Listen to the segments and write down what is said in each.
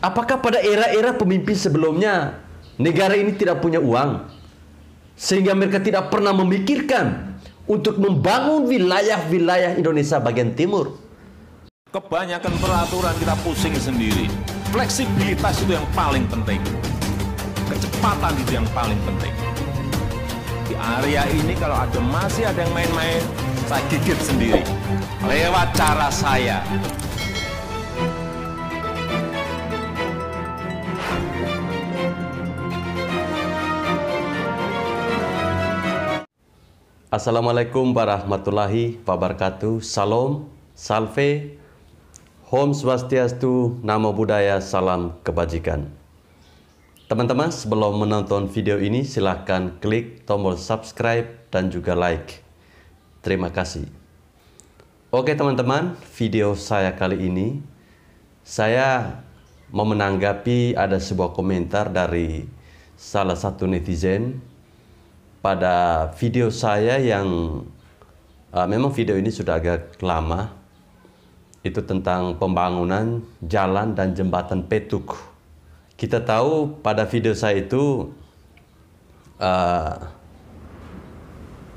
Apakah pada era-era pemimpin sebelumnya negara ini tidak punya uang sehingga mereka tidak pernah memikirkan untuk membangun wilayah-wilayah Indonesia bagian timur? Kebanyakan peraturan kita pusing sendiri. Fleksibilitas itu yang paling penting. Kecepatan itu yang paling penting. Di area ini kalau masih ada yang main-main, saya gigit sendiri. Lewat cara saya. Assalamualaikum warahmatullahi wabarakatuh. Salam, salve, Om Swastiastu, Namo Buddhaya, salam kebajikan. Teman-teman, sebelum menonton video ini, silahkan klik tombol subscribe dan juga like. Terima kasih. Oke teman-teman, video saya kali ini, saya mau menanggapi ada sebuah komentar dari salah satu netizen pada video saya yang memang video ini sudah agak lama. Itu tentang pembangunan jalan dan jembatan Petuk. Kita tahu pada video saya itu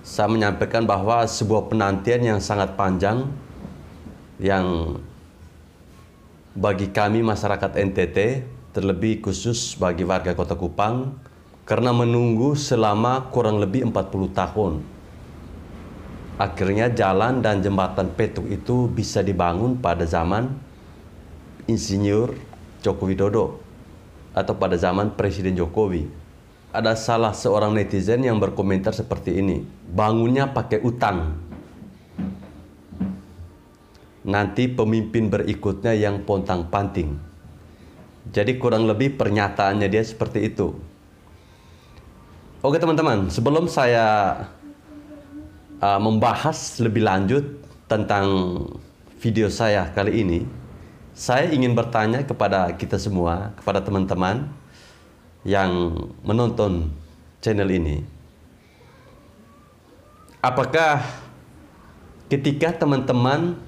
saya menyampaikan bahwa sebuah penantian yang sangat panjang yang bagi kami masyarakat NTT, terlebih khusus bagi warga Kota Kupang, karena menunggu selama kurang lebih 40 tahun. Akhirnya jalan dan jembatan Petuk itu bisa dibangun pada zaman Insinyur Joko Widodo atau pada zaman Presiden Jokowi. Ada salah seorang netizen yang berkomentar seperti ini, bangunnya pakai utang. Nanti pemimpin berikutnya yang pontang-panting. Jadi kurang lebih pernyataannya dia seperti itu. Oke teman-teman, sebelum saya membahas lebih lanjut tentang video saya kali ini, saya ingin bertanya kepada kita semua, kepada teman-teman yang menonton channel ini. Apakah ketika teman-teman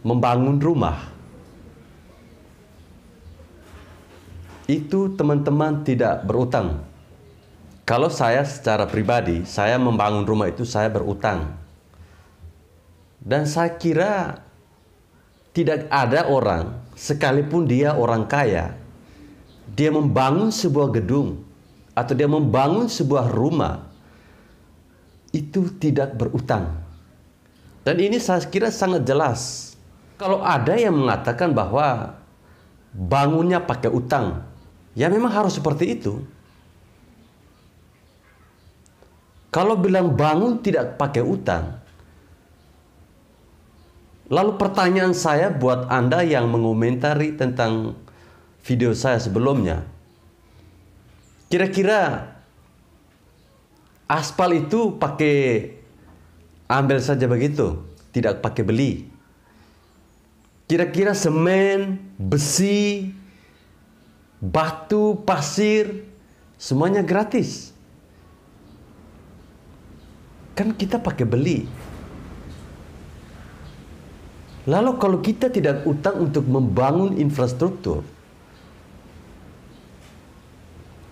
membangun rumah, itu teman-teman tidak berutang? Kalau saya secara pribadi, saya membangun rumah itu saya berutang. Dan saya kira tidak ada orang, sekalipun dia orang kaya, dia membangun sebuah gedung atau dia membangun sebuah rumah, itu tidak berutang. Dan ini saya kira sangat jelas. Kalau ada yang mengatakan bahwa bangunnya pakai utang, ya memang harus seperti itu. Kalau bilang bangun tidak pakai utang, lalu pertanyaan saya buat Anda yang mengomentari tentang video saya sebelumnya, kira-kira aspal itu pakai ambil saja begitu, tidak pakai beli? Kira-kira semen, besi, batu, pasir, semuanya gratis? Kan kita pakai beli. Lalu kalau kita tidak utang untuk membangun infrastruktur,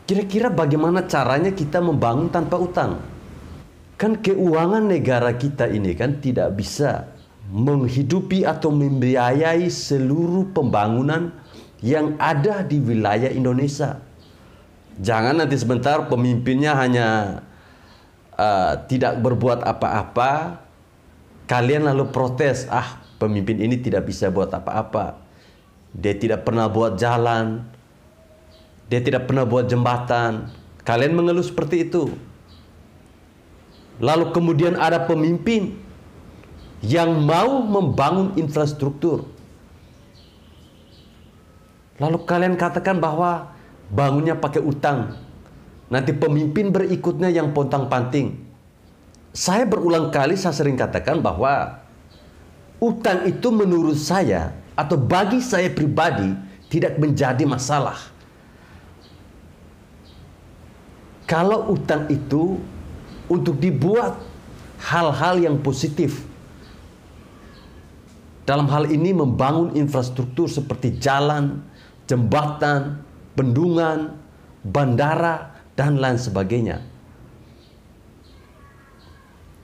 kira-kira bagaimana caranya kita membangun tanpa utang? Kan keuangan negara kita ini kan tidak bisa menghidupi atau membiayai seluruh pembangunan yang ada di wilayah Indonesia. Jangan nanti sebentar pemimpinnya hanya tidak berbuat apa-apa, kalian lalu protes, pemimpin ini tidak bisa buat apa-apa. Dia tidak pernah buat jalan, dia tidak pernah buat jembatan. Kalian mengeluh seperti itu. Lalu kemudian ada pemimpin yang mau membangun infrastruktur. Lalu kalian katakan bahwa bangunnya pakai utang. Nanti pemimpin berikutnya yang pontang-panting. Saya berulang kali saya sering katakan bahwa utang itu menurut saya atau bagi saya pribadi tidak menjadi masalah. Kalau utang itu untuk dibuat hal-hal yang positif. Dalam hal ini membangun infrastruktur seperti jalan, jembatan, bendungan, bandara, dan lain sebagainya.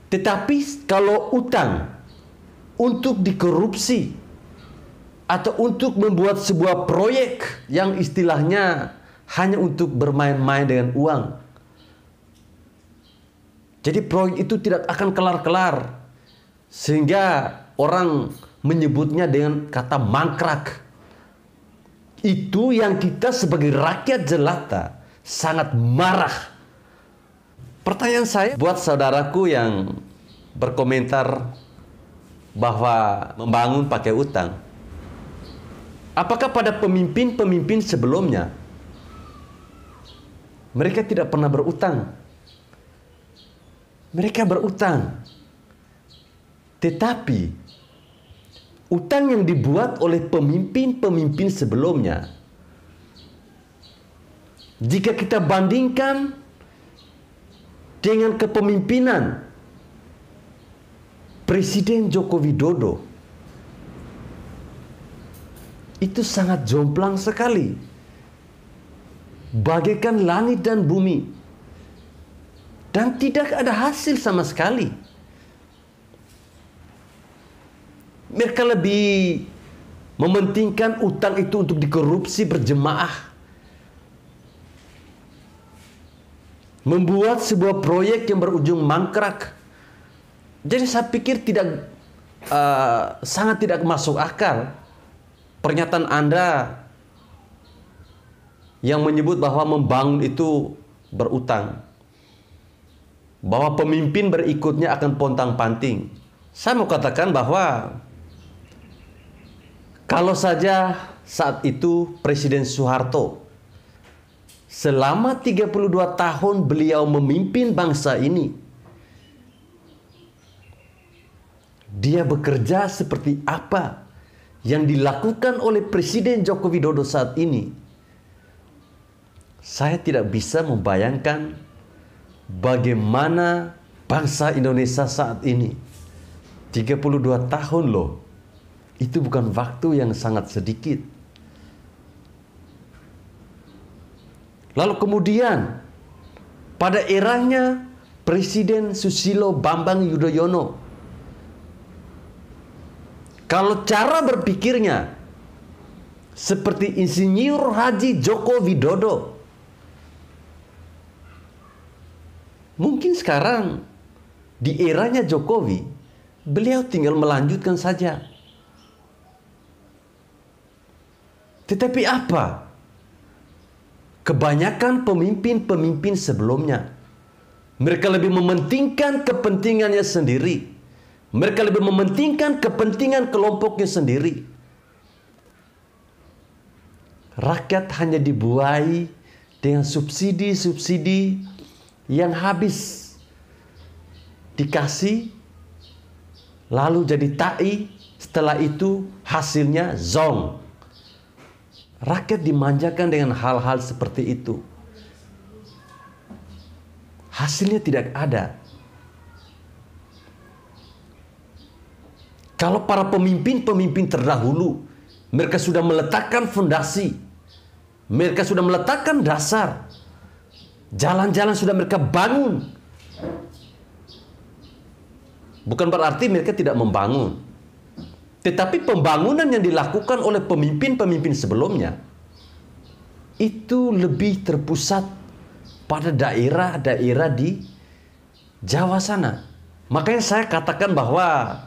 Tetapi kalau utang untuk dikorupsi atau untuk membuat sebuah proyek yang istilahnya hanya untuk bermain-main dengan uang, jadi proyek itu tidak akan kelar-kelar, sehingga orang menyebutnya dengan kata mangkrak. Itu yang kita sebagai rakyat jelata sangat marah. Pertanyaan saya buat saudaraku yang berkomentar bahwa membangun pakai utang, apakah pada pemimpin-pemimpin sebelumnya mereka tidak pernah berutang? Mereka berutang, tetapi utang yang dibuat oleh pemimpin-pemimpin sebelumnya, jika kita bandingkan dengan kepemimpinan Presiden Joko Widodo, itu sangat jomplang sekali, bagaikan langit dan bumi, dan tidak ada hasil sama sekali. Mereka lebih mementingkan utang itu untuk dikorupsi berjemaah, membuat sebuah proyek yang berujung mangkrak. Jadi saya pikir sangat tidak masuk akal pernyataan Anda yang menyebut bahwa membangun itu berutang, bahwa pemimpin berikutnya akan pontang-panting. Saya mau katakan bahwa kalau saja saat itu Presiden Soeharto selama 32 tahun beliau memimpin bangsa ini, dia bekerja seperti apa yang dilakukan oleh Presiden Joko Widodo saat ini, saya tidak bisa membayangkan bagaimana bangsa Indonesia saat ini. 32 tahun loh, itu bukan waktu yang sangat sedikit. Lalu kemudian pada eranya Presiden Susilo Bambang Yudhoyono, kalau cara berpikirnya seperti Insinyur Haji Joko Widodo, mungkin sekarang di eranya Jokowi, beliau tinggal melanjutkan saja. Tetapi apa? Kebanyakan pemimpin-pemimpin sebelumnya, mereka lebih mementingkan kepentingannya sendiri. Mereka lebih mementingkan kepentingan kelompoknya sendiri. Rakyat hanya dibuai dengan subsidi-subsidi yang habis dikasih, lalu jadi tai, setelah itu hasilnya zong. Rakyat dimanjakan dengan hal-hal seperti itu. Hasilnya tidak ada. Kalau para pemimpin-pemimpin terdahulu, mereka sudah meletakkan fondasi, mereka sudah meletakkan dasar, jalan-jalan sudah mereka bangun. Bukan berarti mereka tidak membangun. Tetapi pembangunan yang dilakukan oleh pemimpin-pemimpin sebelumnya, itu lebih terpusat pada daerah-daerah di Jawa sana. Makanya saya katakan bahwa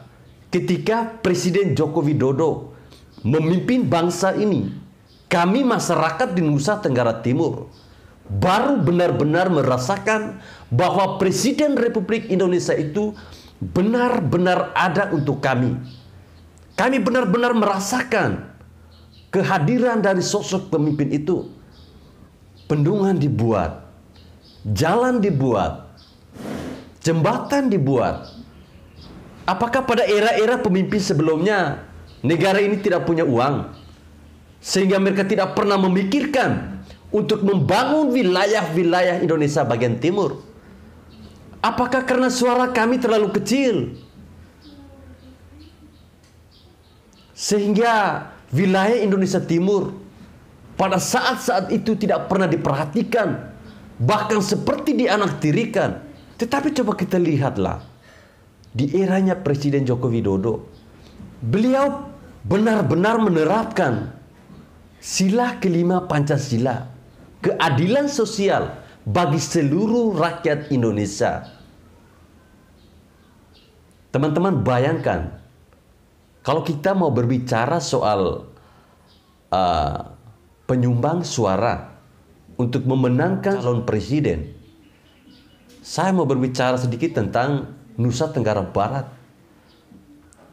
ketika Presiden Joko Widodo memimpin bangsa ini, kami masyarakat di Nusa Tenggara Timur baru benar-benar merasakan bahwa Presiden Republik Indonesia itu benar-benar ada untuk kami. Kami benar-benar merasakan kehadiran dari sosok pemimpin itu. Bendungan dibuat, jalan dibuat, jembatan dibuat. Apakah pada era-era pemimpin sebelumnya negara ini tidak punya uang, sehingga mereka tidak pernah memikirkan untuk membangun wilayah-wilayah Indonesia bagian timur? Apakah karena suara kami terlalu kecil, sehingga wilayah Indonesia Timur pada saat-saat itu tidak pernah diperhatikan, bahkan seperti dianaktirikan. Tetapi coba kita lihatlah, di eranya Presiden Joko Widodo, beliau benar-benar menerapkan sila kelima Pancasila, keadilan sosial bagi seluruh rakyat Indonesia. Teman-teman bayangkan, kalau kita mau berbicara soal penyumbang suara untuk memenangkan calon presiden, saya mau berbicara sedikit tentang Nusa Tenggara Barat.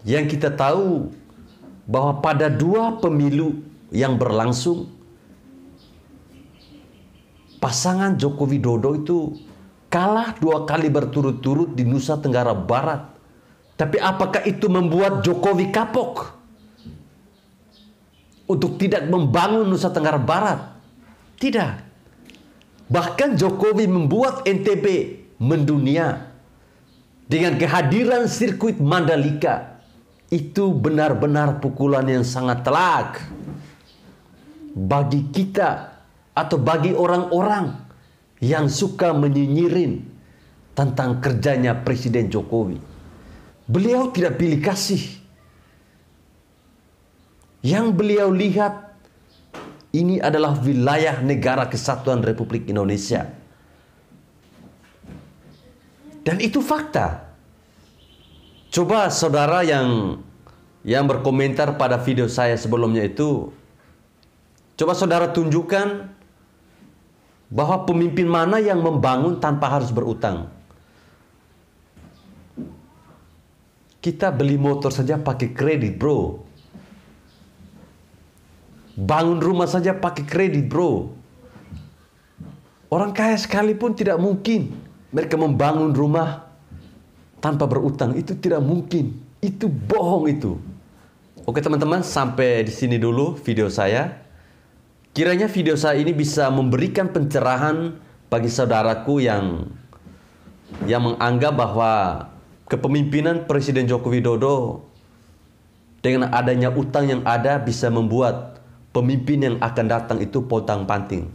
Yang kita tahu bahwa pada 2 pemilu yang berlangsung, pasangan Joko Widodo itu kalah 2 kali berturut-turut di Nusa Tenggara Barat. Tapi apakah itu membuat Jokowi kapok untuk tidak membangun Nusa Tenggara Barat? Tidak. Bahkan Jokowi membuat NTB mendunia dengan kehadiran sirkuit Mandalika. Itu benar-benar pukulan yang sangat telak bagi kita atau bagi orang-orang yang suka menyinyirin tentang kerjanya Presiden Jokowi. Beliau tidak pilih kasih. Yang beliau lihat, ini adalah wilayah negara kesatuan Republik Indonesia. Dan itu fakta. Coba saudara yang berkomentar pada video saya sebelumnya itu, coba saudara tunjukkan bahwa pemimpin mana yang membangun tanpa harus berutang. Kita beli motor saja pakai kredit, bro. Bangun rumah saja pakai kredit, bro. Orang kaya sekalipun tidak mungkin mereka membangun rumah tanpa berutang. Itu tidak mungkin. Itu bohong itu. Oke teman-teman, sampai di sini dulu video saya. Kiranya video saya ini bisa memberikan pencerahan bagi saudaraku yang menganggap bahwa kepemimpinan Presiden Joko Widodo dengan adanya utang yang ada bisa membuat pemimpin yang akan datang itu pontang-panting.